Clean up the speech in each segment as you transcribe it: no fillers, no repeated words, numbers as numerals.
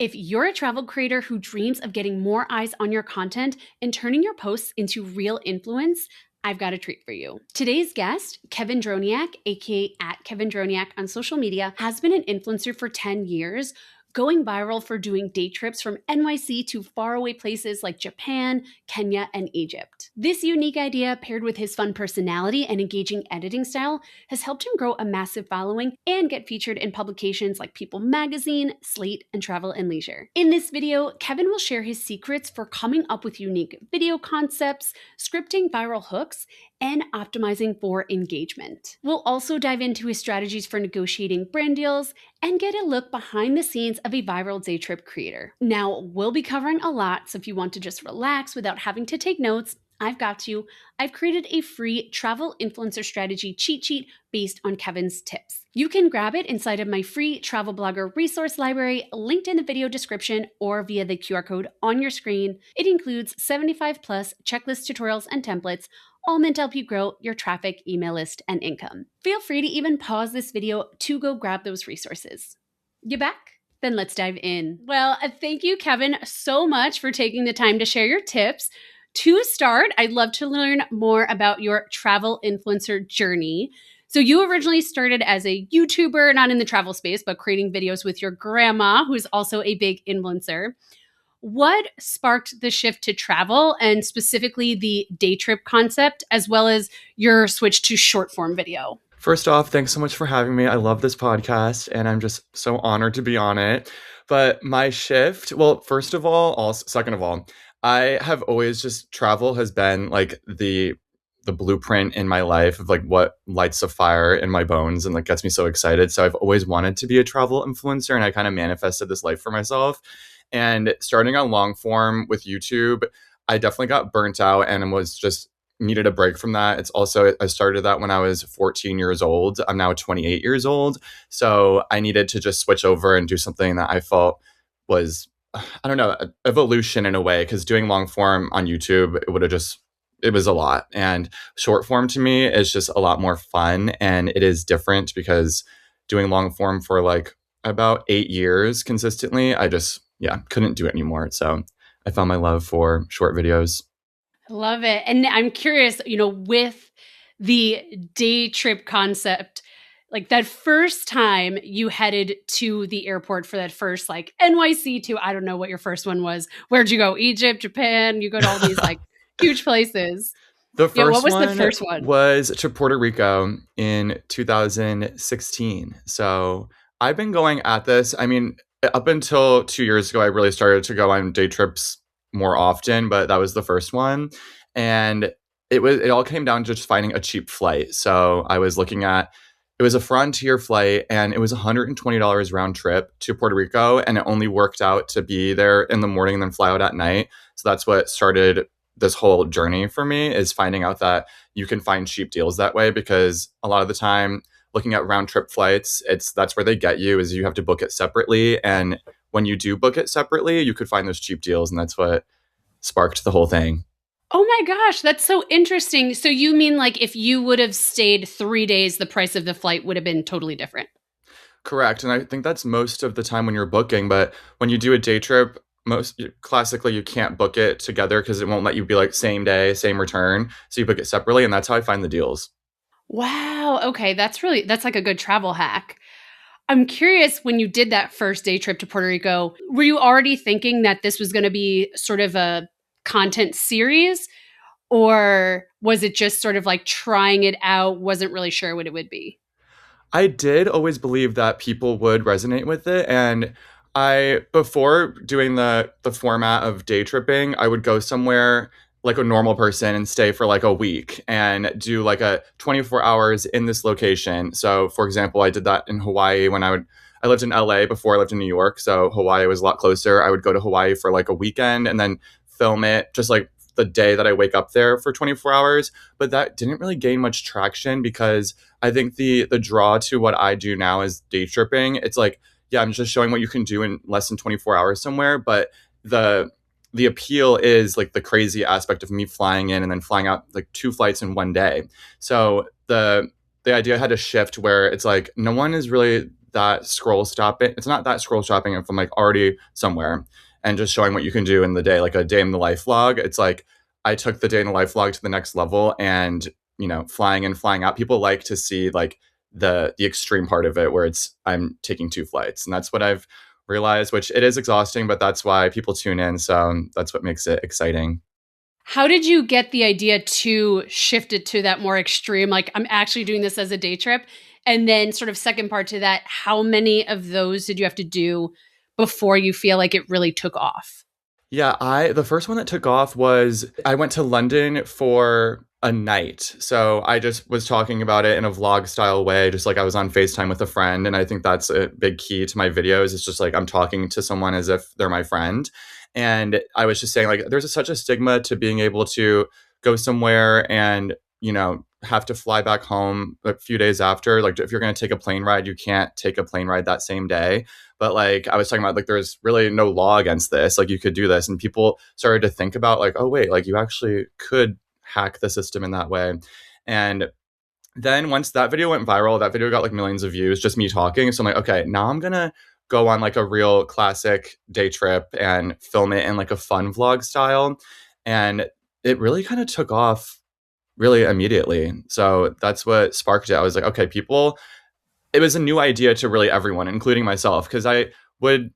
If you're a travel creator who dreams of getting more eyes on your content and turning your posts into real influence, I've got a treat for you. Today's guest, Kevin Droniak, aka at Kevin Droniak on social media, has been an influencer for 10 years, going viral for doing day trips from NYC to faraway places like Japan, Kenya, and Egypt. This unique idea, paired with his fun personality and engaging editing style, has helped him grow a massive following and get featured in publications like People Magazine, Slate, and Travel and Leisure. In this video, Kevin will share his secrets for coming up with unique video concepts, scripting viral hooks, and optimizing for engagement. We'll also dive into his strategies for negotiating brand deals and get a look behind the scenes of a viral day trip creator. Now, we'll be covering a lot, so if you want to just relax without having to take notes, I've got you. I've created a free travel influencer strategy cheat sheet based on Kevin's tips. You can grab it inside of my free travel blogger resource library, linked in the video description or via the QR code on your screen. It includes 75 plus checklist tutorials and templates, all meant to help you grow your traffic, email list, and income. Feel free to even pause this video to go grab those resources. You back? Then let's dive in. Well, thank you, Kevin, so much for taking the time to share your tips. To start, I'd love to learn more about your travel influencer journey. So you originally started as a YouTuber, not in the travel space, but creating videos with your grandma, who's also a big influencer. What sparked the shift to travel and specifically the day trip concept, as well as your switch to short form video? First off, thanks so much for having me. I love this podcast and I'm just so honored to be on it. But my shift, well, first of all, second of all, I have always just travel has been like the blueprint in my life of like what lights a fire in my bones and like gets me so excited. So I've always wanted to be a travel influencer and I kind of manifested this life for myself. And starting on long form with YouTube, I definitely got burnt out and was just needed a break from that. It's also, I started that when I was 14 years old. I'm now 28 years old. So I needed to just switch over and do something that I felt was, I don't know, evolution in a way, because doing long form on YouTube, it was a lot. And short form to me is just a lot more fun. And it is different because doing long form for like about 8 years consistently, I just, couldn't do it anymore. So I found my love for short videos. Love it. And I'm curious, with the day trip concept, like that first time you headed to the airport for that first like NYC to, I don't know what your first one was. Where'd you go? Egypt, Japan? You go to all these like huge places. What was the first one? Was to Puerto Rico in 2016. So I've been going at this. I mean, up until 2 years ago, I really started to go on day trips more often, but that was the first one. And it all came down to just finding a cheap flight. So I was looking at, it was a Frontier flight and it was $120 round trip to Puerto Rico. And it only worked out to be there in the morning and then fly out at night. So that's what started this whole journey for me, is finding out that you can find cheap deals that way, because a lot of the time looking at round trip flights, that's where they get you, is you have to book it separately. And when you do book it separately, you could find those cheap deals. And that's what sparked the whole thing. Oh my gosh, that's so interesting. So you mean like if you would have stayed 3 days, the price of the flight would have been totally different? Correct. And I think that's most of the time when you're booking. But when you do a day trip, classically, you can't book it together because it won't let you be like same day, same return. So you book it separately. And that's how I find the deals. Wow. Okay. That's like a good travel hack. I'm curious, when you did that first day trip to Puerto Rico, were you already thinking that this was going to be sort of a content series, or was it just sort of like trying it out, wasn't really sure what it would be? I did always believe that people would resonate with it. And before doing the format of day tripping, I would go somewhere like a normal person and stay for like a week and do like a 24 hours in this location. So for example, I did that in Hawaii when I lived in LA before I lived in New York. So Hawaii was a lot closer. I would go to Hawaii for like a weekend and then film it just like the day that I wake up there for 24 hours. But that didn't really gain much traction, because I think the draw to what I do now is day tripping. It's like, I'm just showing what you can do in less than 24 hours somewhere. But the appeal is like the crazy aspect of me flying in and then flying out like 2 flights in one day. So the idea had to shift where it's like, no one is really that scroll stopping. It's not that scroll stopping if I'm like already somewhere and just showing what you can do in the day, like a day in the life vlog. It's like I took the day in the life vlog to the next level and, flying in, flying out. People like to see like the extreme part of it where it's I'm taking two flights. And that's what I've realized, which it is exhausting, but that's why people tune in. So that's what makes it exciting. How did you get the idea to shift it to that more extreme? Like, I'm actually doing this as a day trip. And then, sort of, second part to that, how many of those did you have to do before you feel like it really took off? Yeah, the first one that took off was I went to London for a night. So I just was talking about it in a vlog style way, just like I was on FaceTime with a friend. And I think that's a big key to my videos. It's just like I'm talking to someone as if they're my friend. And I was just saying, like, such a stigma to being able to go somewhere and, have to fly back home a few days after. Like, if you're going to take a plane ride, you can't take a plane ride that same day. But like I was talking about, like there's really no law against this. Like you could do this, and people started to think about like, oh wait, like you actually could hack the system in that way. And then once that video went viral, that video got like millions of views, just me talking. So I'm like, okay, now I'm gonna go on like a real classic day trip and film it in like a fun vlog style. And it really kind of took off really immediately. So that's what sparked it. I was like, okay, it was a new idea to really everyone, including myself, because I would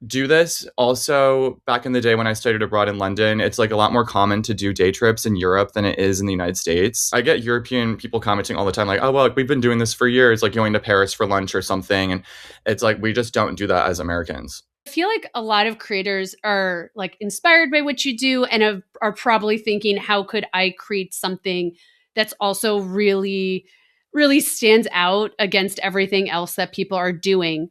do this also back in the day when I studied abroad in London. It's like a lot more common to do day trips in Europe than it is in the United States. I get European people commenting all the time, like, oh, well, like, we've been doing this for years, like going to Paris for lunch or something. And it's like, we just don't do that as Americans. I feel like a lot of creators are like inspired by what you do and are probably thinking, how could I create something that's also really, really stands out against everything else that people are doing?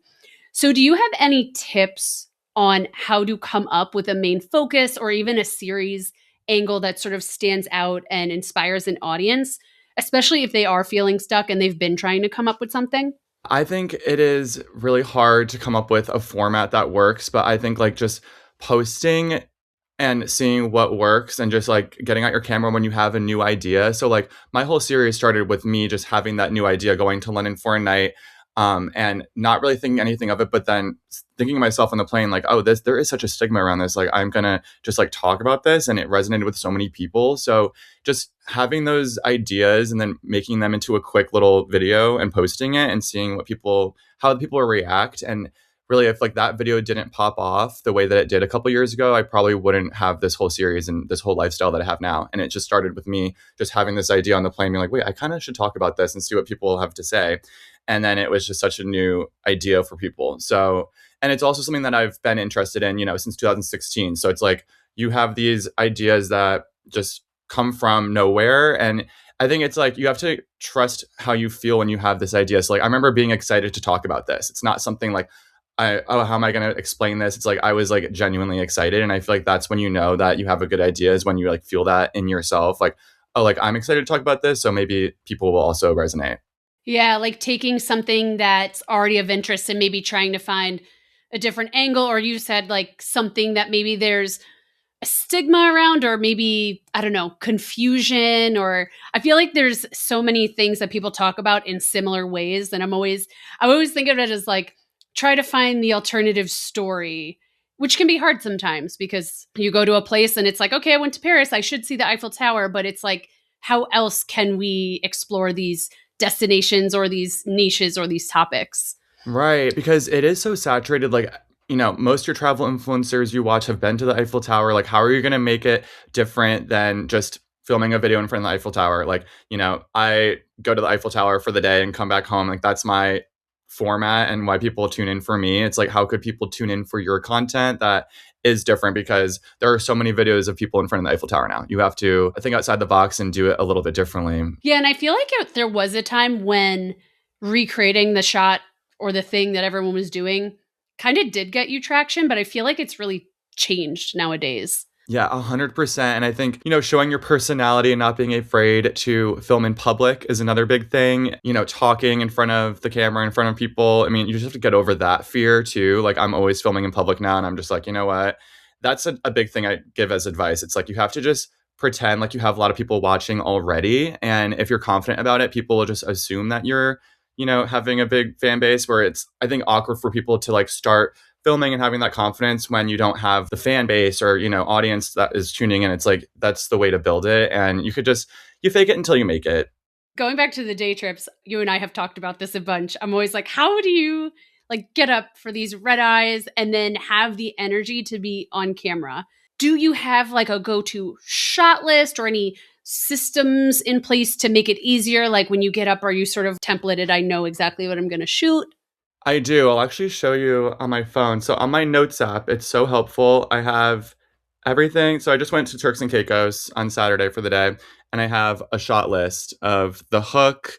So, do you have any tips on how to come up with a main focus or even a series angle that sort of stands out and inspires an audience, especially if they are feeling stuck and they've been trying to come up with something? I think it is really hard to come up with a format that works, but I think like just posting and seeing what works and just like getting out your camera when you have a new idea. So like my whole series started with me just having that new idea, going to London for a night, and not really thinking anything of it, but then thinking to myself on the plane, like, oh, there is such a stigma around this. Like, I'm gonna just like talk about this, and it resonated with so many people. So just having those ideas and then making them into a quick little video and posting it and seeing how people react. And really, if like that video didn't pop off the way that it did a couple years ago, I probably wouldn't have this whole series and this whole lifestyle that I have now. And it just started with me just having this idea on the plane, being like, wait, I kind of should talk about this and see what people have to say. And then it was just such a new idea for people. So, and it's also something that I've been interested in, since 2016. So it's like you have these ideas that just come from nowhere. And I think it's like you have to trust how you feel when you have this idea. So like I remember being excited to talk about this. It's not something like how am I going to explain this? It's like I was like genuinely excited. And I feel like that's when you know that you have a good idea, is when you like feel that in yourself, like, oh, like I'm excited to talk about this. So maybe people will also resonate. Yeah, like taking something that's already of interest and maybe trying to find a different angle, or you said like something that maybe there's a stigma around, or maybe, I don't know, confusion, or I feel like there's so many things that people talk about in similar ways. And I always think of it as like, try to find the alternative story, which can be hard sometimes because you go to a place and it's like, okay, I went to Paris, I should see the Eiffel Tower, but it's like, how else can we explore these destinations or these niches or these topics? Right, because it is so saturated. Like, most of your travel influencers you watch have been to the Eiffel Tower. Like, how are you going to make it different than just filming a video in front of the Eiffel Tower? Like, I go to the Eiffel Tower for the day and come back home. Like, that's my format and why people tune in for me. It's like, how could people tune in for your content that is different? Because there are so many videos of people in front of the Eiffel Tower now. You have to think outside the box and do it a little bit differently. Yeah, and I feel like there was a time when recreating the shot or the thing that everyone was doing kind of did get you traction, but I feel like it's really changed nowadays. Yeah, 100%. And I think, showing your personality and not being afraid to film in public is another big thing. Talking in front of the camera, in front of people. I mean, you just have to get over that fear too. Like, I'm always filming in public now, and I'm just like, you know what? That's a big thing I give as advice. It's like, you have to just pretend like you have a lot of people watching already. And if you're confident about it, people will just assume that you're having a big fan base where it's, I think, awkward for people to like start filming and having that confidence when you don't have the fan base or, audience that is tuning in. It's like, that's the way to build it. And you fake it until you make it. Going back to the day trips, you and I have talked about this a bunch. I'm always like, how do you like get up for these red eyes and then have the energy to be on camera? Do you have like a go-to shot list or any systems in place to make it easier? Like when you get up, are you sort of templated? I know exactly what I'm going to shoot. I do. I'll actually show you on my phone. So on my notes app, it's so helpful. I have everything. So I just went to Turks and Caicos on Saturday for the day, and I have a shot list of the hook,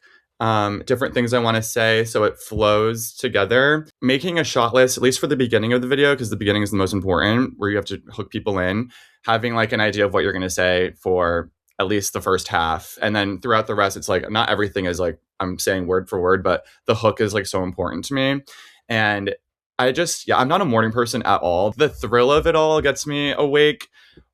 different things I want to say so it flows together. Making a shot list, at least for the beginning of the video, because the beginning is the most important, where you have to hook people in, having like an idea of what you're going to say for at least the first half. And then throughout the rest, it's like not everything is like I'm saying word for word, but the hook is like so important to me. And I'm not a morning person at all. The thrill of it all gets me awake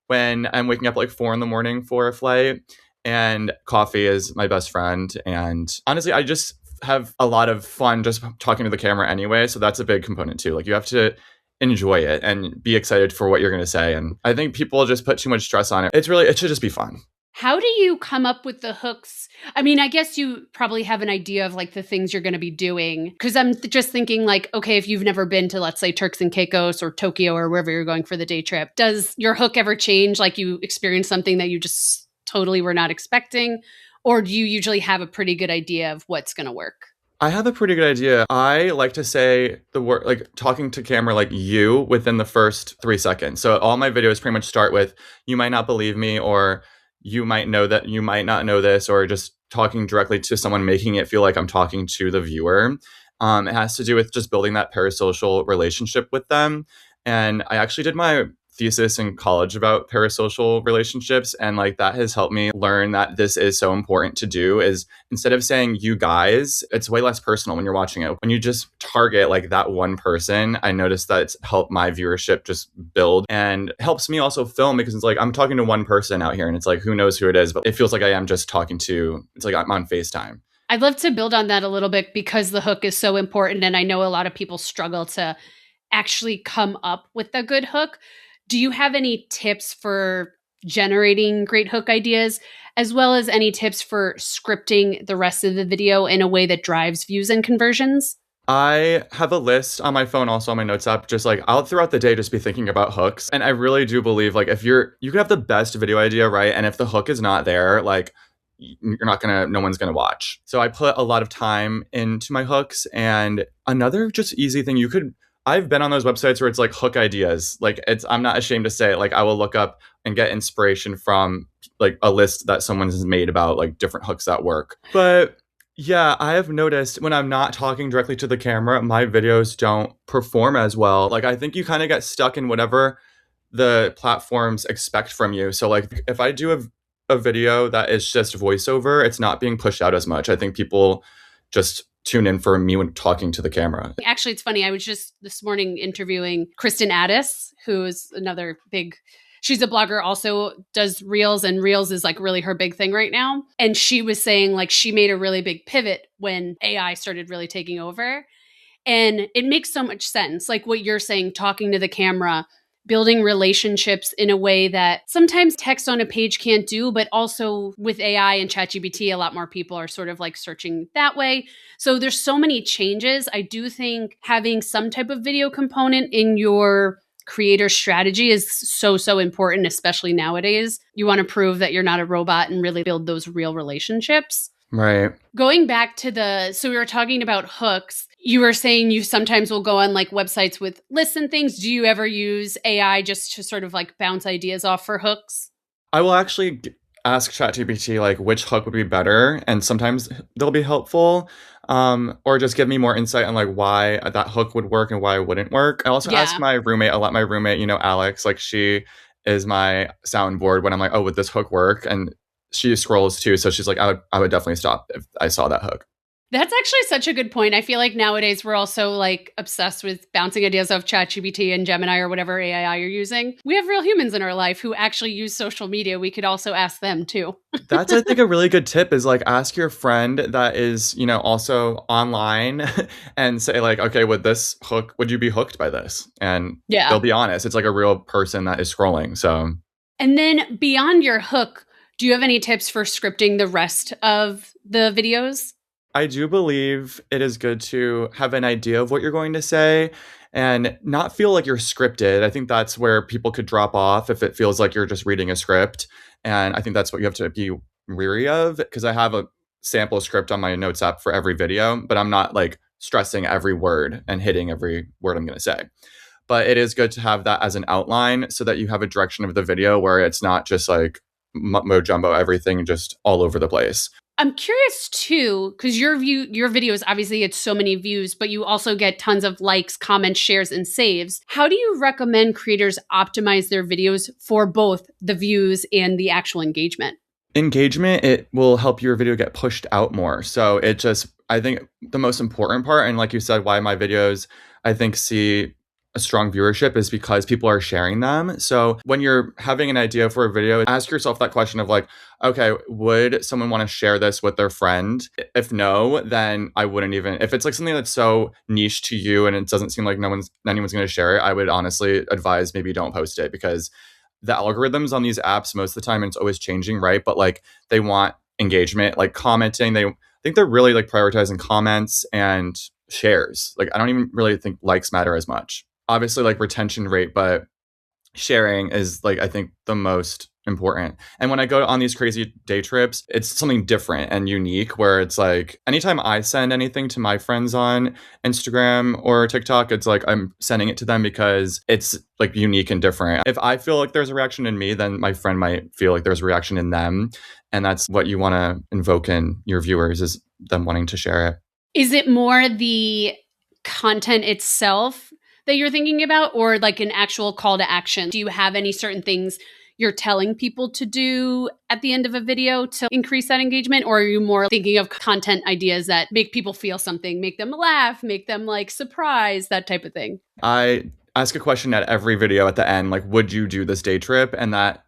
when I'm waking up like 4 a.m. for a flight. And coffee is my best friend. And honestly, I just have a lot of fun just talking to the camera anyway. So that's a big component too. Like you have to enjoy it and be excited for what you're going to say. And I think people just put too much stress on it. It should just be fun. How do you come up with the hooks? I mean, I guess you probably have an idea of like the things you're going to be doing. Because I'm just thinking like, okay, if you've never been to, let's say, Turks and Caicos or Tokyo or wherever you're going for the day trip, does your hook ever change? Like you experience something that you just totally were not expecting? Or do you usually have a pretty good idea of what's going to work? I have a pretty good idea. I like to say the word, like talking to camera, like you within the first 3 seconds. So all my videos pretty much start with, you might not believe me, or you might know that you might not know this, or just talking directly to someone, making it feel like I'm talking to the viewer. It has to do with just building that parasocial relationship with them. And I actually did my thesis in college about parasocial relationships, and like that has helped me learn that this is so important to do. Is instead of saying you guys, it's way less personal when you're watching it. When you just target like that one person, I noticed that it's helped my viewership just build, and helps me also film, because it's like I'm talking to one person out here and it's like who knows who it is, but it feels like I am just talking to, it's like I'm on FaceTime. I'd love to build on that a little bit because the hook is so important, and I know a lot of people struggle to actually come up with a good hook. Do you have any tips for generating great hook ideas, as well as any tips for scripting the rest of the video in a way that drives views and conversions? I have a list on my phone, also on my notes app, just like I'll throughout the day just be thinking about hooks. And I really do believe like if you can have the best video idea, right? And if the hook is not there, like no one's gonna watch. So I put a lot of time into my hooks. And another just easy thing I've been on those websites where it's like hook ideas. Like I'm not ashamed to say it. Like I will look up and get inspiration from like a list that someone has made about like different hooks that work. But yeah, I have noticed when I'm not talking directly to the camera, my videos don't perform as well. Like I think you kind of get stuck in whatever the platforms expect from you. So like if I do a video that is just voiceover, it's not being pushed out as much. I think people just tune in for me when talking to the camera. Actually, it's funny. I was just this morning interviewing Kristen Addis, who is another she's a blogger, also does Reels, and Reels is like really her big thing right now. And she was saying like she made a really big pivot when AI started really taking over. And it makes so much sense. Like what you're saying, talking to the camera, building relationships in a way that sometimes text on a page can't do, but also with AI and ChatGPT, a lot more people are sort of like searching that way. So there's so many changes. I do think having some type of video component in your creator strategy is so important, especially nowadays. You want to prove that you're not a robot and really build those real relationships. Right. Going back to so we were talking about hooks. You were saying you sometimes will go on like websites with lists and things. Do you ever use AI just to sort of like bounce ideas off for hooks? I will actually ask ChatGPT like which hook would be better, and sometimes they'll be helpful, or just give me more insight on like why that hook would work and why it wouldn't work. I also ask my roommate a lot. My roommate, Alex, like she is my soundboard when I'm like, oh, would this hook work? And she scrolls too, so she's like, I would definitely stop if I saw that hook. That's actually such a good point. I feel like nowadays we're also like obsessed with bouncing ideas off ChatGPT and Gemini or whatever AI you're using. We have real humans in our life who actually use social media. We could also ask them too. That's, I think, a really good tip is like ask your friend that is, also online and say like, okay, would you be hooked by this? And they'll Yeah. be honest. It's like a real person that is scrolling. So And then beyond your hook, do you have any tips for scripting the rest of the videos? I do believe it is good to have an idea of what you're going to say and not feel like you're scripted. I think that's where people could drop off if it feels like you're just reading a script. And I think that's what you have to be weary of because I have a sample script on my notes app for every video, but I'm not like stressing every word and hitting every word I'm going to say. But it is good to have that as an outline so that you have a direction of the video where it's not just like jumbo everything just all over the place. I'm curious too, because your videos obviously get so many views, but you also get tons of likes, comments, shares, and saves. How do you recommend creators optimize their videos for both the views and the actual engagement? Engagement, it will help your video get pushed out more. So it just, I think the most important part, and like you said, why my videos, I think, see a strong viewership is because people are sharing them. So when you're having an idea for a video, ask yourself that question of like, okay, would someone want to share this with their friend? If no, then I wouldn't even, if it's like something that's so niche to you and it doesn't seem like anyone's going to share it, I would honestly advise maybe don't post it because the algorithms on these apps most of the time, and it's always changing, right? But like they want engagement, like commenting. I think they're really like prioritizing comments and shares. Like I don't even really think likes matter as much. Obviously, like retention rate, but sharing is like I think the most important. And when I go on these crazy day trips, it's something different and unique where it's like anytime I send anything to my friends on Instagram or TikTok, it's like I'm sending it to them because it's like unique and different. If I feel like there's a reaction in me, then my friend might feel like there's a reaction in them. And that's what you want to invoke in your viewers is them wanting to share it. Is it more the content itself that you're thinking about, or like an actual call to action? Do you have any certain things you're telling people to do at the end of a video to increase that engagement? Or are you more thinking of content ideas that make people feel something, make them laugh, make them like surprised, that type of thing? I ask a question at every video at the end, like, would you do this day trip? And that,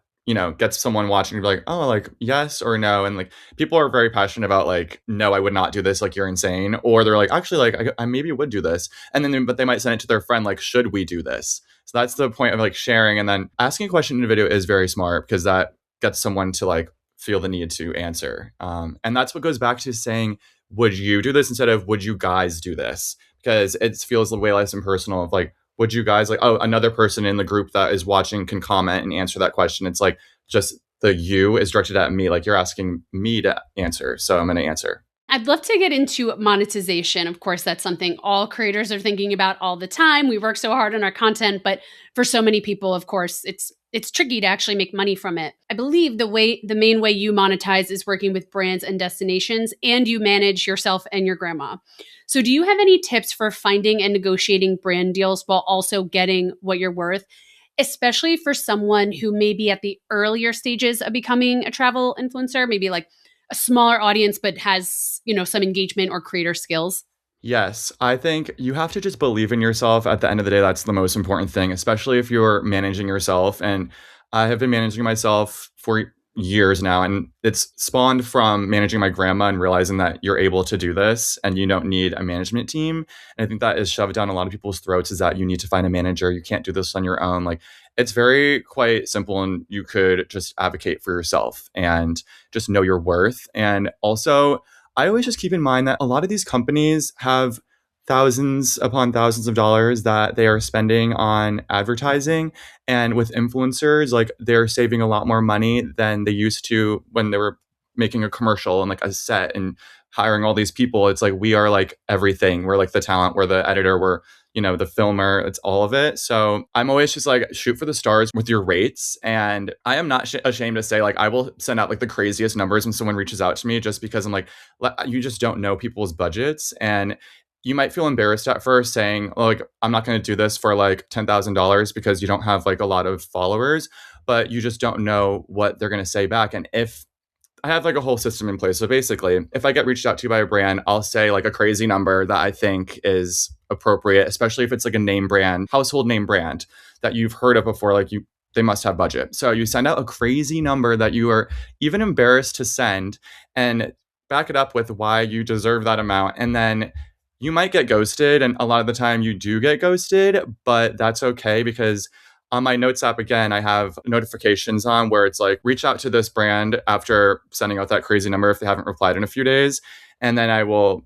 gets someone watching to be like, oh, like, yes or no. And like, people are very passionate about like, no, I would not do this. Like, you're insane. Or they're like, actually, like, I maybe would do this. And then, but they might send it to their friend, like, should we do this? So that's the point of like sharing. And then asking a question in a video is very smart because that gets someone to like feel the need to answer. And that's what goes back to saying, would you do this instead of would you guys do this? Because it feels way less impersonal of like, would you guys like, oh, another person in the group that is watching can comment and answer that question. It's like just the you is directed at me. Like you're asking me to answer. So I'm going to answer. I'd love to get into monetization. Of course, that's something all creators are thinking about all the time. We work so hard on our content, but for so many people, of course, it's tricky to actually make money from it. I believe the main way you monetize is working with brands and destinations, and you manage yourself and your grandma. So do you have any tips for finding and negotiating brand deals while also getting what you're worth, especially for someone who may be at the earlier stages of becoming a travel influencer, maybe like a smaller audience, but has, some engagement or creator skills? Yes, I think you have to just believe in yourself. At the end of the day, that's the most important thing, especially if you're managing yourself. And I have been managing myself for years now, and it's spawned from managing my grandma and realizing that you're able to do this and you don't need a management team. And I think that is shoved down a lot of people's throats is that you need to find a manager. You can't do this on your own. Like it's very quite simple, and you could just advocate for yourself and just know your worth. And also, I always just keep in mind that a lot of these companies have thousands upon thousands of dollars that they are spending on advertising. And with influencers, like they're saving a lot more money than they used to when they were making a commercial and like a set and hiring all these people. It's like we are like everything. We're like the talent, we're the editor, we're the filmer, it's all of it. So I'm always just like, shoot for the stars with your rates. And I am not ashamed to say, like, I will send out like the craziest numbers when someone reaches out to me just because I'm like, you just don't know people's budgets. And you might feel embarrassed at first saying, oh, like, I'm not going to do this for like $10,000 because you don't have like a lot of followers, but you just don't know what they're going to say back. And if I have like a whole system in place. So basically, if I get reached out to by a brand, I'll say like a crazy number that I think is appropriate, especially if it's like a name brand, household name brand that you've heard of before. They must have budget. So you send out a crazy number that you are even embarrassed to send, and back it up with why you deserve that amount. And then you might get ghosted. And a lot of the time you do get ghosted, but that's okay because on my notes app, again, I have notifications on where it's like, reach out to this brand after sending out that crazy number if they haven't replied in a few days. And then I will,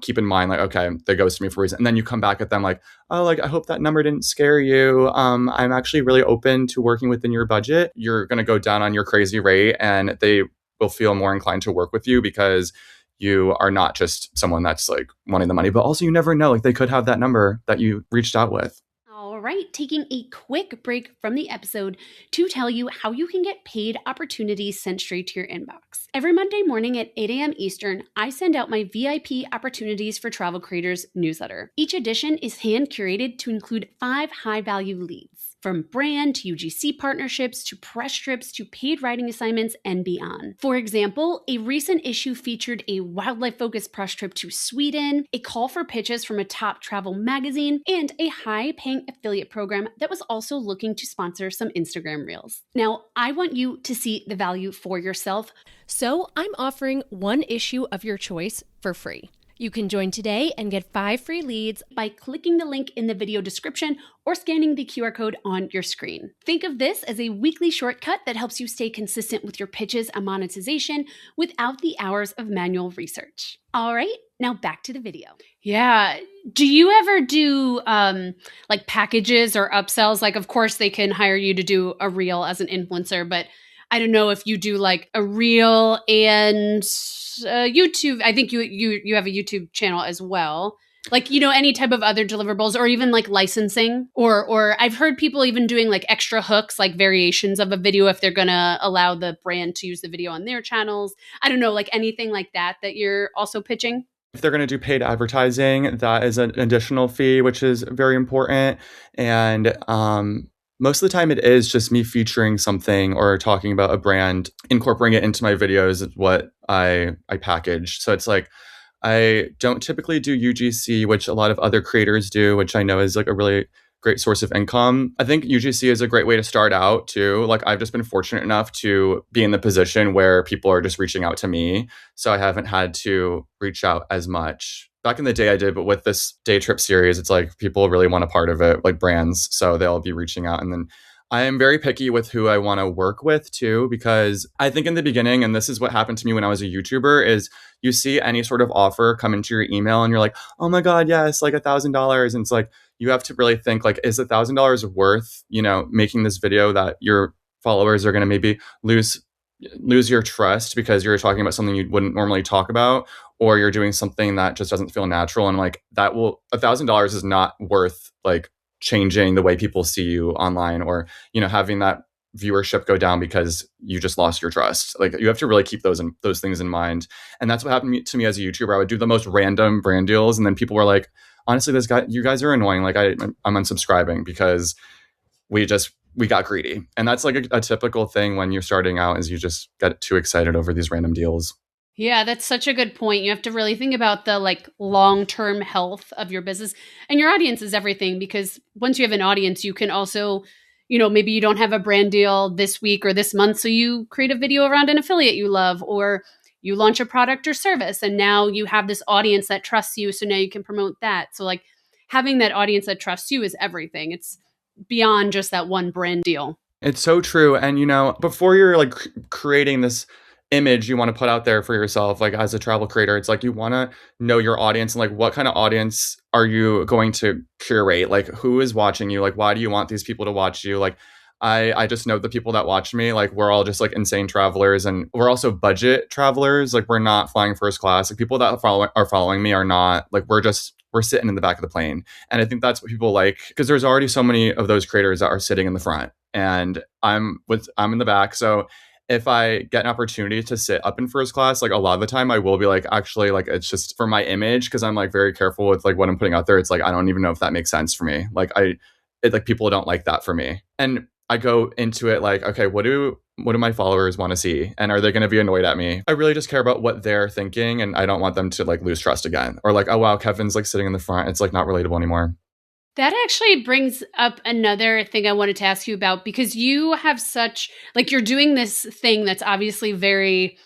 keep in mind, like, okay, they ghosted me for a reason. And then you come back at them like, oh, like, I hope that number didn't scare you. I'm actually really open to working within your budget. You're going to go down on your crazy rate and they will feel more inclined to work with you because you are not just someone that's like wanting the money, but also you never know, like they could have that number that you reached out with. All right, taking a quick break from the episode to tell you how you can get paid opportunities sent straight to your inbox. Every Monday morning at 8 a.m. Eastern, I send out my VIP Opportunities for Travel Creators newsletter. Each edition is hand curated to include 5 high-value leads. From brand to UGC partnerships to press trips to paid writing assignments and beyond. For example, a recent issue featured a wildlife-focused press trip to Sweden, a call for pitches from a top travel magazine, and a high-paying affiliate program that was also looking to sponsor some Instagram reels. Now, I want you to see the value for yourself, so I'm offering one issue of your choice for free. You can join today and get 5 free leads by clicking the link in the video description or scanning the QR code on your screen. Think of this as a weekly shortcut that helps you stay consistent with your pitches and monetization without the hours of manual research. All right, now back to the video. Yeah. Do you ever do like packages or upsells? Like, of course, they can hire you to do a reel as an influencer, but I don't know if you do like a reel and YouTube. I think you have a YouTube channel as well. Like, any type of other deliverables or even like licensing or I've heard people even doing like extra hooks, like variations of a video if they're going to allow the brand to use the video on their channels. I don't know, like anything like that you're also pitching. If they're going to do paid advertising, that is an additional fee, which is very important. And most of the time it is just me featuring something or talking about a brand, incorporating it into my videos is what I package. So it's like, I don't typically do UGC, which a lot of other creators do, which I know is like a really great source of income. I think UGC is a great way to start out too. Like I've just been fortunate enough to be in the position where people are just reaching out to me. So I haven't had to reach out as much. Back in the day I did, but with this day trip series, it's like people really want a part of it, like brands. So they'll be reaching out. And then I am very picky with who I want to work with too, because I think in the beginning, and this is what happened to me when I was a YouTuber, is you see any sort of offer come into your email and you're like, oh my God, yes, like $1,000. And it's like, you have to really think like, is $1,000 worth, making this video that your followers are going to maybe lose your trust because you're talking about something you wouldn't normally talk about, or you're doing something that just doesn't feel natural. And like $1,000 is not worth like changing the way people see you online or, having that viewership go down because you just lost your trust. Like you have to really keep those things in mind. And that's what happened to me as a YouTuber. I would do the most random brand deals. And then people were like, honestly, you guys are annoying. Like I'm unsubscribing because we got greedy. And that's like a typical thing when you're starting out is you just get too excited over these random deals. Yeah, that's such a good point. You have to really think about the like long-term health of your business, and your audience is everything, because once you have an audience, you can also, maybe you don't have a brand deal this week or this month. So you create a video around an affiliate you love, or you launch a product or service and now you have this audience that trusts you. So now you can promote that. So like having that audience that trusts you is everything. It's beyond just that one brand deal. It's so true. And, before you're like creating this image you want to put out there for yourself, like as a travel creator, it's like you want to know your audience and like what kind of audience are you going to curate? Like who is watching you? Like why do you want these people to watch you? Like I just know the people that watch me, like we're all just like insane travelers, and we're also budget travelers. Like we're not flying first class. Like people that are following me are not, like we're sitting in the back of the plane. And I think that's what people like, because there's already so many of those creators that are sitting in the front and I'm in the back. So if I get an opportunity to sit up in first class, like a lot of the time I will be like, actually, like it's just for my image, because I'm like very careful with like what I'm putting out there. It's like, I don't even know if that makes sense for me. Like people don't like that for me. And I go into it like, okay, what do what do my followers want to see? And are they going to be annoyed at me? I really just care about what they're thinking, and I don't want them to like lose trust again. Or like, oh wow, Kevin's like sitting in the front. It's like not relatable anymore. That actually brings up another thing I wanted to ask you about, because you have such, like, you're doing this thing that's obviously very,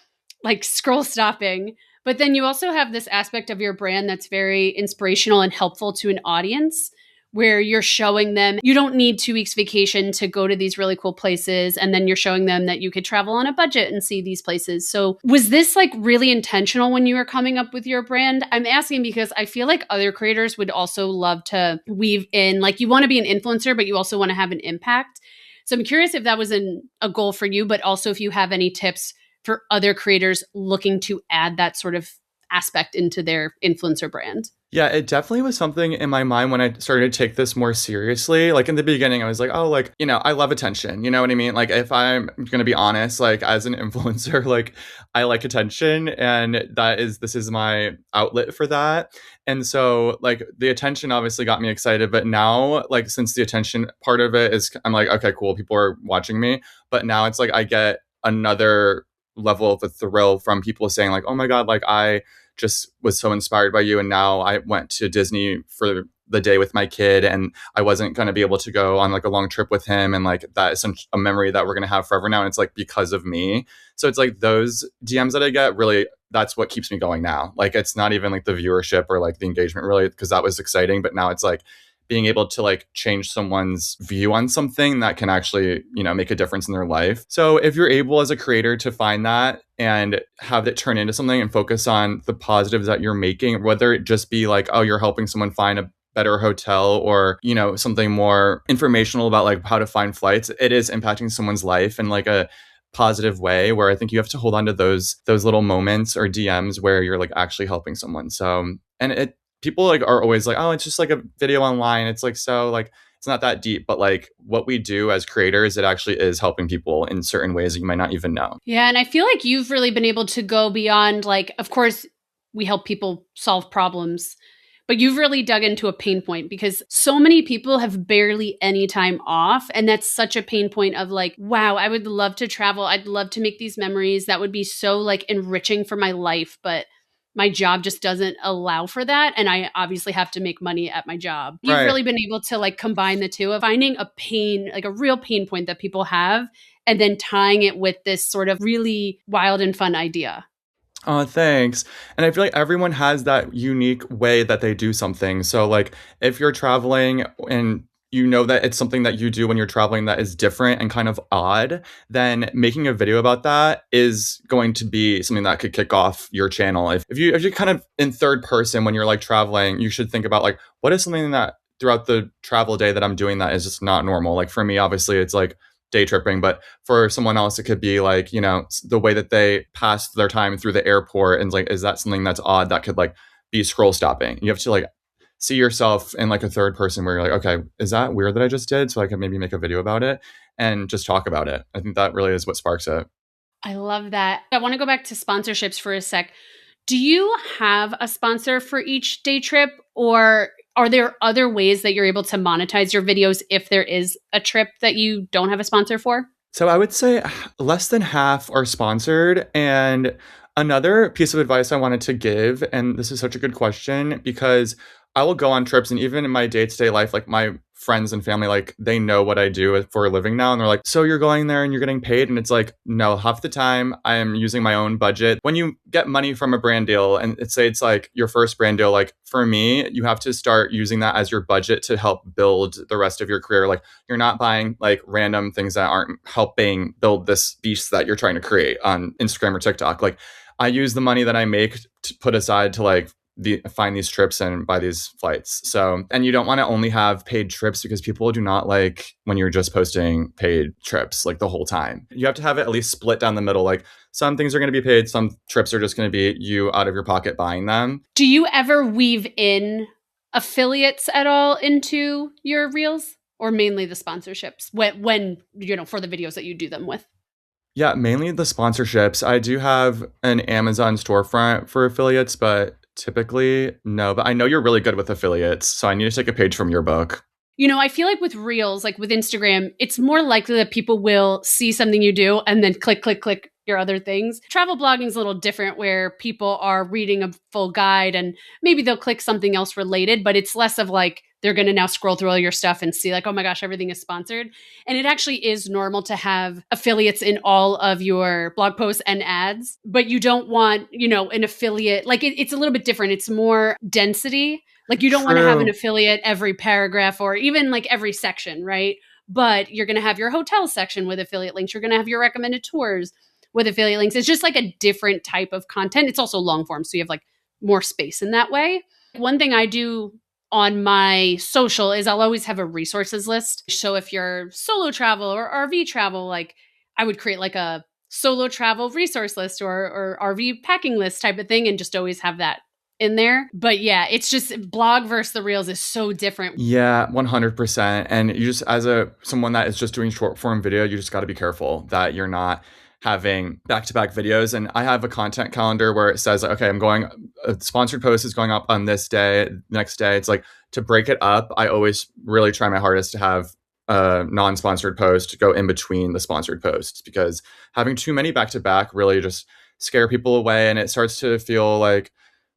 like, scroll stopping, but then you also have this aspect of your brand that's very inspirational and helpful to an audience, where you're showing them you don't need 2 weeks vacation to go to these really cool places, and then you're showing them that you could travel on a budget and see these places. So was this like really intentional when you were coming up with your brand? I'm asking because I feel like other creators would also love to weave in, like, you want to be an influencer, but you also want to have an impact. So I'm curious if that was a goal for you, but also if you have any tips for other creators looking to add that sort of aspect into their influencer brand. Yeah, it definitely was something in my mind when I started to take this more seriously. Like in the beginning, I was like, oh, like, I love attention. You know what I mean? Like if I'm going to be honest, like as an influencer, like I like attention, and this is my outlet for that. And so like the attention obviously got me excited, but now like since the attention part of it is, I'm like, okay, cool, people are watching me. But now it's like I get another level of a thrill from people saying like, oh my God, like I just was so inspired by you, and now I went to Disney for the day with my kid, and I wasn't going to be able to go on like a long trip with him, and like that is a memory that we're going to have forever now, and it's like because of me. So it's like those DMs that I get, really, that's what keeps me going now. Like it's not even like the viewership or like the engagement, really, because that was exciting, but now it's like being able to like change someone's view on something that can actually, make a difference in their life. So if you're able as a creator to find that and have it turn into something and focus on the positives that you're making, whether it just be like, oh, you're helping someone find a better hotel, or, something more informational about like how to find flights, it is impacting someone's life in like a positive way, where I think you have to hold on to those little moments or DMs where you're like actually helping someone. So, and people like are always like, oh, it's just like a video online. It's like, so like, it's not that deep, but like what we do as creators, it actually is helping people in certain ways that you might not even know. Yeah. And I feel like you've really been able to go beyond, like, of course, we help people solve problems, but you've really dug into a pain point, because so many people have barely any time off. And that's such a pain point of like, wow, I would love to travel. I'd love to make these memories. That would be so like enriching for my life. But my job just doesn't allow for that. And I obviously have to make money at my job. You've Right. really been able to like combine the two of finding a pain, like a real pain point that people have, and then tying it with this sort of really wild and fun idea. Oh, thanks. And I feel like everyone has that unique way that they do something. So like if you're traveling and you know that it's something that you do when you're traveling that is different and kind of odd, then making a video about that is going to be something that could kick off your channel. If you're kind of in third person when you're like traveling, you should think about like, what is something that throughout the travel day that I'm doing that is just not normal? Like for me, obviously it's like day tripping, but for someone else, it could be like, the way that they pass their time through the airport, and like, is that something that's odd that could like be scroll stopping? You have to like see yourself in like a third person where you're like, okay, is that weird that I just did? So I could maybe make a video about it and just talk about it. I think that really is what sparks it. I love that. I want to go back to sponsorships for a sec. Do you have a sponsor for each day trip, or are there other ways that you're able to monetize your videos if there is a trip that you don't have a sponsor for? So I would say less than half are sponsored. And another piece of advice I wanted to give, and this is such a good question, because I will go on trips, and even in my day-to-day life, like my friends and family, like they know what I do for a living now. And they're like, so you're going there and you're getting paid? And it's like, no, half the time I am using my own budget. When you get money from a brand deal, and it's like your first brand deal, like for me, you have to start using that as your budget to help build the rest of your career. Like you're not buying like random things that aren't helping build this beast that you're trying to create on Instagram or TikTok. Like I use the money that I make to put aside to like find these trips and buy these flights. So, and you don't want to only have paid trips, because people do not like when you're just posting paid trips like the whole time. You have to have it at least split down the middle. Like some things are going to be paid, some trips are just going to be you out of your pocket buying them. Do you ever weave in affiliates at all into your reels, or mainly the sponsorships when for the videos that you do them with? Yeah, mainly the sponsorships. I do have an Amazon storefront for affiliates, but typically no. But I know you're really good with affiliates, so I need to take a page from your book. I feel like with Reels, like with Instagram, it's more likely that people will see something you do and then click, click, click your other things. Travel blogging is a little different where people are reading a full guide and maybe they'll click something else related, but it's less of like they're going to now scroll through all your stuff and see like, oh my gosh, everything is sponsored. And it actually is normal to have affiliates in all of your blog posts and ads, but you don't want, an affiliate. Like it's a little bit different. It's more density. Like you don't want to have an True. affiliate every paragraph or even like every section, right? But you're going to have your hotel section with affiliate links. You're going to have your recommended tours with affiliate links. It's just like a different type of content. It's also long form, so you have like more space in that way. One thing I do on my social is I'll always have a resources list. So if you're solo travel or RV travel, like I would create like a solo travel resource list or RV packing list type of thing and just always have that in there. But yeah, it's just blog versus the reels is so different. Yeah, 100%. And you just, as someone that is just doing short form video, you just got to be careful that you're not having back-to-back videos. And I have a content calendar where it says, okay, a sponsored post is going up on this day, next day. It's like, to break it up, I always really try my hardest to have a non-sponsored post go in between the sponsored posts, because having too many back-to-back really just scare people away, and it starts to feel like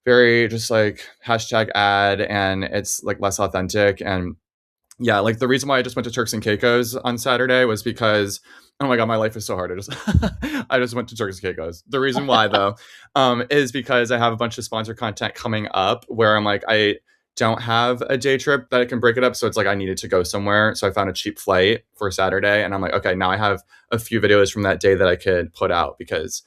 very just like hashtag ad, and it's like less authentic. And yeah, like the reason why I just went to Turks and Caicos on Saturday was because, oh my God, my life is so hard. I just went to Turks and Caicos. The reason why though, is because I have a bunch of sponsored content coming up where I'm like, I don't have a day trip that I can break it up. So it's like I needed to go somewhere. So I found a cheap flight for Saturday, and I'm like, okay, now I have a few videos from that day that I could put out, because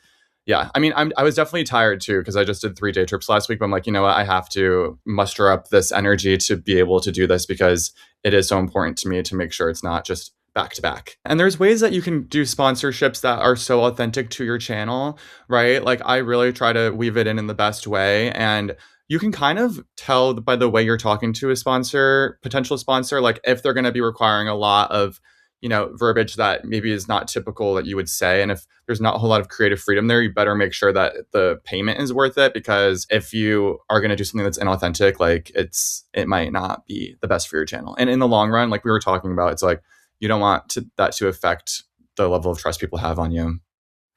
yeah, I mean, I was definitely tired too, because I just did 3 day trips last week. But I'm like, you know what? I have to muster up this energy to be able to do this, because it is so important to me to make sure it's not just back to back. And there's ways that you can do sponsorships that are so authentic to your channel, right? Like I really try to weave it in the best way. And you can kind of tell by the way you're talking to a potential sponsor, like if they're going to be requiring a lot of verbiage that maybe is not typical that you would say. And if there's not a whole lot of creative freedom there, you better make sure that the payment is worth it, because if you are going to do something that's inauthentic, like it might not be the best for your channel. And in the long run, like we were talking about, it's like, you don't want that to affect the level of trust people have on you.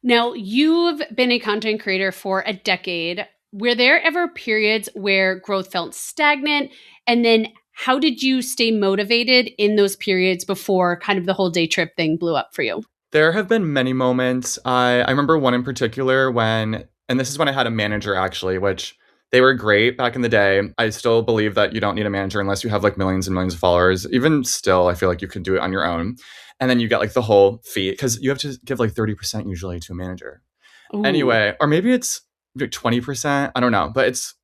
Now, you've been a content creator for a decade. Were there ever periods where growth felt stagnant? And then how did you stay motivated in those periods before kind of the whole day trip thing blew up for you? There have been many moments. I remember one in particular and this is when I had a manager actually, which they were great back in the day. I still believe that you don't need a manager unless you have like millions and millions of followers. Even still, I feel like you can do it on your own. And then you get like the whole fee, because you have to give like 30% usually to a manager. Ooh. Anyway, or maybe it's like 20%. I don't know, but it's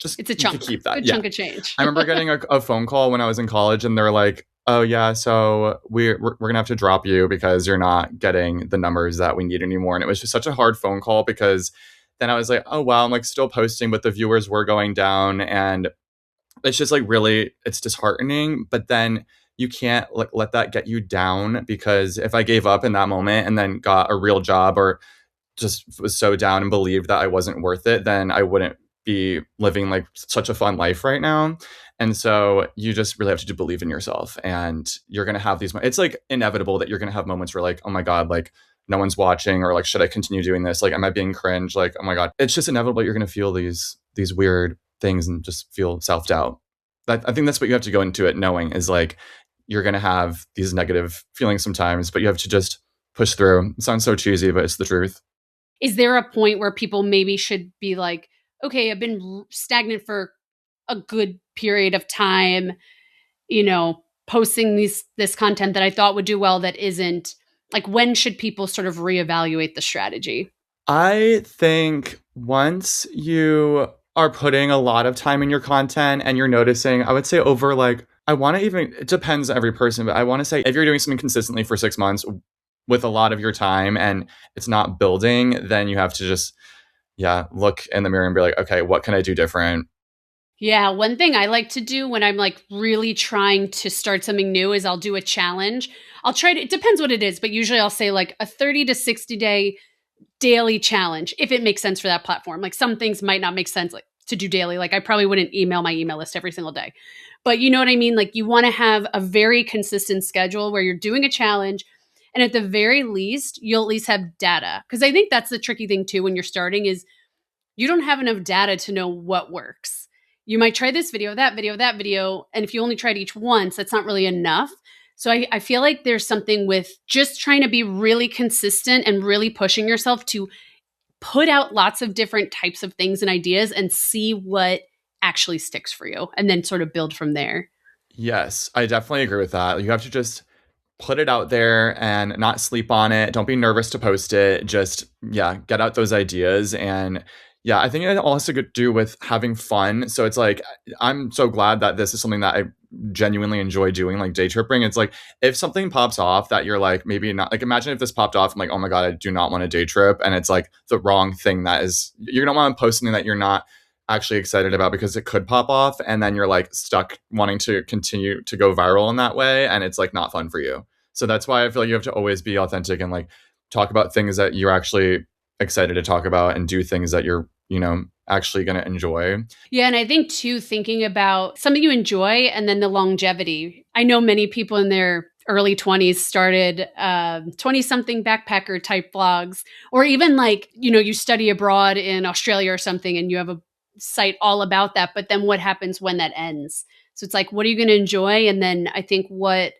a chunk. To keep that. Good yeah. chunk of change. I remember getting a phone call when I was in college, and they're like, oh yeah, so we're gonna have to drop you because you're not getting the numbers that we need anymore. And it was just such a hard phone call, because then I was like, oh wow, I'm like still posting, but the viewers were going down, and it's just like really, it's disheartening. But then you can't let that get you down, because if I gave up in that moment and then got a real job, or just was so down and believed that I wasn't worth it, then I wouldn't be living like such a fun life right now. And so you just really have to believe in yourself, and you're going to have these, it's like inevitable that you're going to have moments where like, oh my God, like no one's watching, or like, should I continue doing this? Like, am I being cringe? Like, oh my God, it's just inevitable. You're going to feel these weird things and just feel self-doubt. I think that's what you have to go into it knowing, is like, you're going to have these negative feelings sometimes, but you have to just push through. It sounds so cheesy, but it's the truth. Is there a point where people maybe should be like, okay, I've been stagnant for a good period of time, posting this content that I thought would do well that isn't, like, when should people sort of reevaluate the strategy? I think once you are putting a lot of time in your content and you're noticing, I would say over like, it depends on every person, but I want to say if you're doing something consistently for 6 months with a lot of your time and it's not building, then you have to just, look in the mirror and be like, okay, what can I do different? Yeah, one thing I like to do when I'm like really trying to start something new is I'll do a challenge. It depends what it is, but usually I'll say like a 30 to 60 day daily challenge, if it makes sense for that platform. Like some things might not make sense like to do daily. Like I probably wouldn't email my email list every single day. But you know what I mean? Like you want to have a very consistent schedule where you're doing a challenge. And at the very least, you'll at least have data. Because I think that's the tricky thing too when you're starting is you don't have enough data to know what works. You might try this video, that video, that video. And if you only tried each once, that's not really enough. So I feel like there's something with just trying to be really consistent and really pushing yourself to put out lots of different types of things and ideas and see what actually sticks for you and then sort of build from there. Yes, I definitely agree with that. You have to just put it out there and not sleep on it. Don't be nervous to post it. Just, yeah, get out those ideas. And yeah, I think it also could do with having fun. So it's like, I'm so glad that this is something that I genuinely enjoy doing, like day tripping. It's like, if something pops off that you're like, maybe not, like imagine if this popped off, I'm like, oh my God, I do not want a day trip. And it's like the wrong thing that is, you don't want to post something that you're not actually excited about because it could pop off. And then you're like stuck wanting to continue to go viral in that way. And it's like not fun for you. So that's why I feel like you have to always be authentic and like talk about things that you're actually excited to talk about and do things that you're, actually going to enjoy. Yeah. And I think too, thinking about something you enjoy and then the longevity. I know many people in their early 20s started 20 something backpacker type vlogs, or even like, you study abroad in Australia or something and you have a site all about that. But then what happens when that ends? So it's like, what are you going to enjoy? And then I think what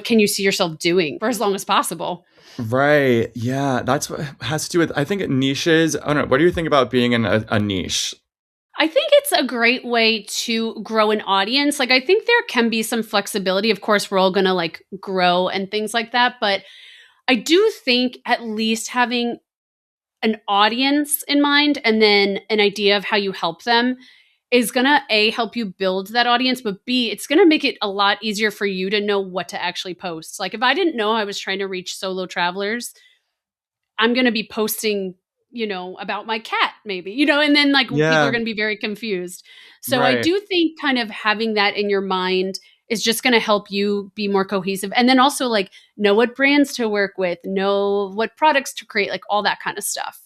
can you see yourself doing for as long as possible? Right. Yeah. That's what has to do with, I think, niches. I don't know. What do you think about being in a niche? I think it's a great way to grow an audience. Like, I think there can be some flexibility. Of course, we're all going to like grow and things like that. But I do think at least having an audience in mind and then an idea of how you help them is going to A, help you build that audience, but B, it's going to make it a lot easier for you to know what to actually post. Like if I didn't know I was trying to reach solo travelers, I'm going to be posting, about my cat maybe, and then like people are Yeah. going to be very confused. So I Right. do think kind of having that in your mind is just going to help you be more cohesive. And then also like know what brands to work with, know what products to create, like all that kind of stuff.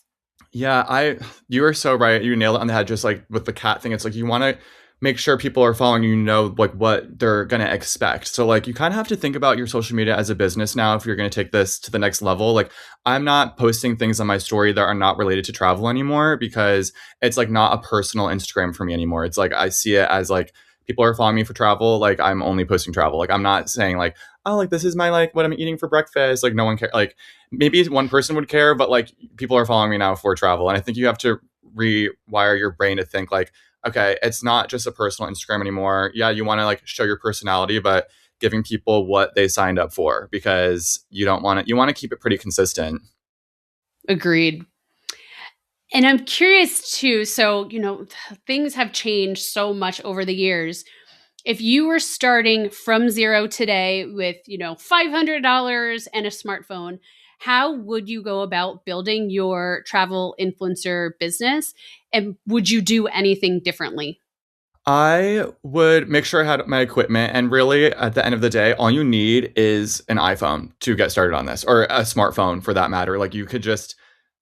Yeah, you are so right. You nailed it on the head. Just like with the cat thing, it's like you want to make sure people are following you, like what they're gonna expect. So like you kind of have to think about your social media as a business now if you're gonna take this to the next level. Like I'm not posting things on my story that are not related to travel anymore because it's like not a personal Instagram for me anymore. It's like I see it as like people are following me for travel. Like I'm only posting travel. Like I'm not saying like, oh, like this is my like what I'm eating for breakfast. Like no one cares. Like maybe one person would care, but like people are following me now for travel. And I think you have to rewire your brain to think like, okay, it's not just a personal Instagram anymore. Yeah, you want to like show your personality, but giving people what they signed up for because you want to keep it pretty consistent. Agreed. And I'm curious too. So, things have changed so much over the years. If you were starting from zero today with, $500 and a smartphone, how would you go about building your travel influencer business? And would you do anything differently? I would make sure I had my equipment. And really, at the end of the day, all you need is an iPhone to get started on this, or a smartphone for that matter. Like you could just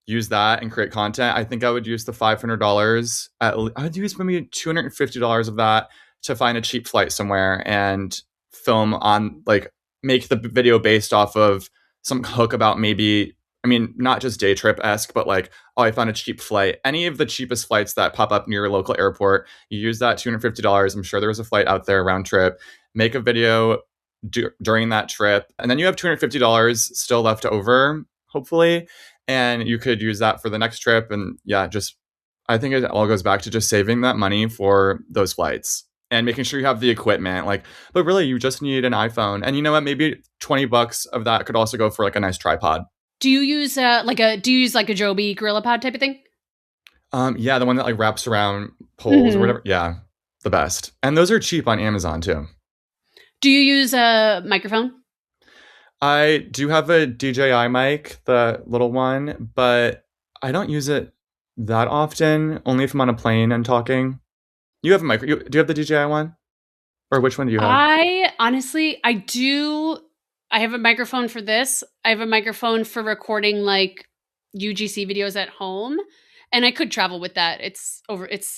use that and create content. I think I would use the $500. I would use maybe $250 of that to find a cheap flight somewhere and film on, like, make the video based off of some hook about maybe, I mean, not just day trip esque, but like, oh, I found a cheap flight. Any of the cheapest flights that pop up near your local airport, you use that $250. I'm sure there was a flight out there round trip. Make a video during that trip, and then you have $250 still left over, hopefully, and you could use that for the next trip. And yeah, just I think it all goes back to just saving that money for those flights and making sure you have the equipment. Like, but really, you just need an iPhone, and you know what? Maybe $20 of that could also go for like a nice tripod. Do you use a Joby Gorilla Pod type of thing? Yeah, the one that like wraps around poles or Mhm. whatever. Yeah, the best. And those are cheap on Amazon too. Do you use a microphone? I do have a DJI mic, the little one, but I don't use it that often, only if I'm on a plane and talking. You have a mic. Do you have the DJI one? Or which one do you have? I honestly, I do. I have a microphone for this. I have a microphone for recording like UGC videos at home, and I could travel with that. It's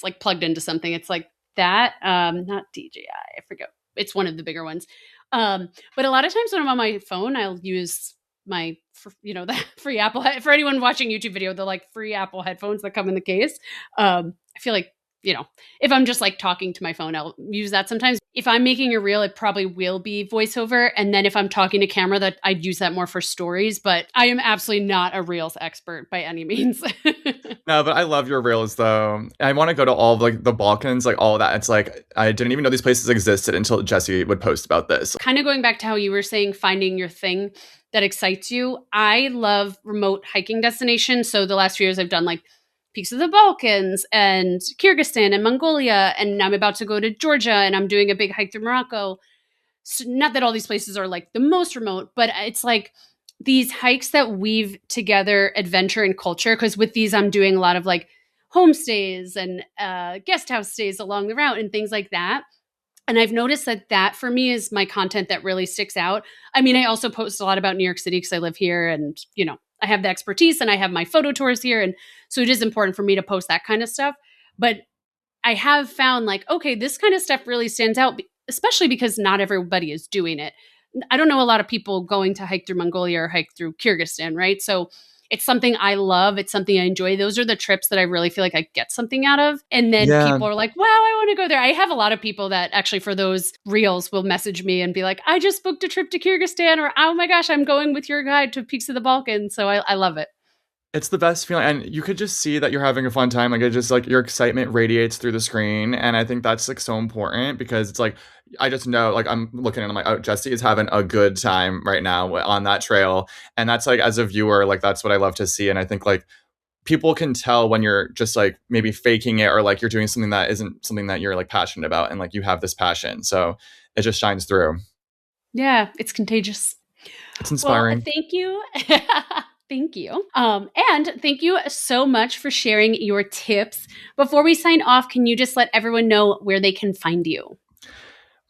like plugged into something. It's like that. Not DJI, I forget. It's one of the bigger ones. But a lot of times when I'm on my phone, I'll use my, the free Apple, for anyone watching YouTube video, the like free Apple headphones that come in the case. I feel like, if I'm just like talking to my phone, I'll use that sometimes. If I'm making a reel, it probably will be voiceover. And then if I'm talking to camera, that I'd use that more for stories, but I am absolutely not a reels expert by any means. No, but I love your reels though. I want to go to all of like the Balkans, like all of that. It's like I didn't even know these places existed until Jesse would post about this. Kind of going back to how you were saying finding your thing that excites you. I love remote hiking destinations. So the last few years I've done like peaks of the Balkans and Kyrgyzstan and Mongolia, and I'm about to go to Georgia and I'm doing a big hike through Morocco. So not that all these places are like the most remote, but it's like these hikes that weave together adventure and culture. Because with these, I'm doing a lot of like homestays and guest house stays along the route and things like that. And I've noticed that for me is my content that really sticks out. I mean, I also post a lot about New York City because I live here and, I have the expertise and I have my photo tours here. And so it is important for me to post that kind of stuff. But I have found like, okay, this kind of stuff really stands out, especially because not everybody is doing it. I don't know a lot of people going to hike through Mongolia or hike through Kyrgyzstan, right? So it's something I love. It's something I enjoy. Those are the trips that I really feel like I get something out of. And then people are like, wow, I want to go there. I have a lot of people that actually for those reels will message me and be like, I just booked a trip to Kyrgyzstan, or oh my gosh, I'm going with your guide to Peaks of the Balkans. So I love it. It's the best feeling, and you could just see that you're having a fun time. Like, it just like your excitement radiates through the screen, and I think that's like so important because it's like I just know, like I'm looking and I'm like, oh, Jesse is having a good time right now on that trail, and that's like as a viewer, like that's what I love to see, and I think like people can tell when you're just like maybe faking it or like you're doing something that isn't something that you're like passionate about, and like you have this passion, so it just shines through. Yeah, it's contagious. It's inspiring. Well, thank you. Thank you. And thank you so much for sharing your tips. Before we sign off, can you just let everyone know where they can find you?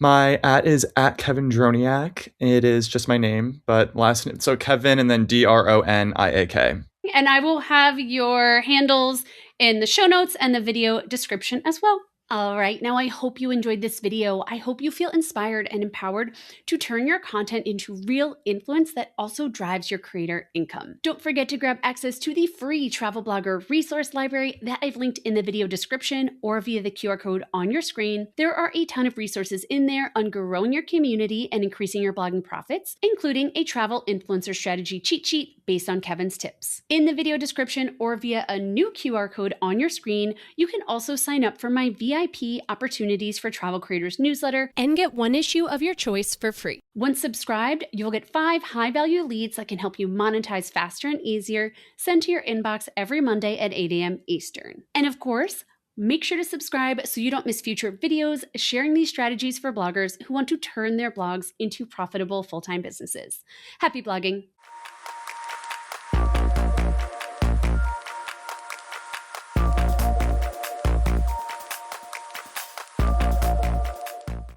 My is at Kevin Droniak. It is just my name, but last name. So Kevin and then Droniak. And I will have your handles in the show notes and the video description as well. All right, now I hope you enjoyed this video. I hope you feel inspired and empowered to turn your content into real influence that also drives your creator income. Don't forget to grab access to the free travel blogger resource library that I've linked in the video description or via the QR code on your screen. There are a ton of resources in there on growing your community and increasing your blogging profits, including a travel influencer strategy cheat sheet based on Kevin's tips. In the video description or via a new QR code on your screen, you can also sign up for my VIP Opportunities for Travel Creators newsletter and get one issue of your choice for free. Once subscribed, you'll get 5 high-value leads that can help you monetize faster and easier, sent to your inbox every Monday at 8 a.m. Eastern. And of course, make sure to subscribe so you don't miss future videos sharing these strategies for bloggers who want to turn their blogs into profitable full-time businesses. Happy blogging!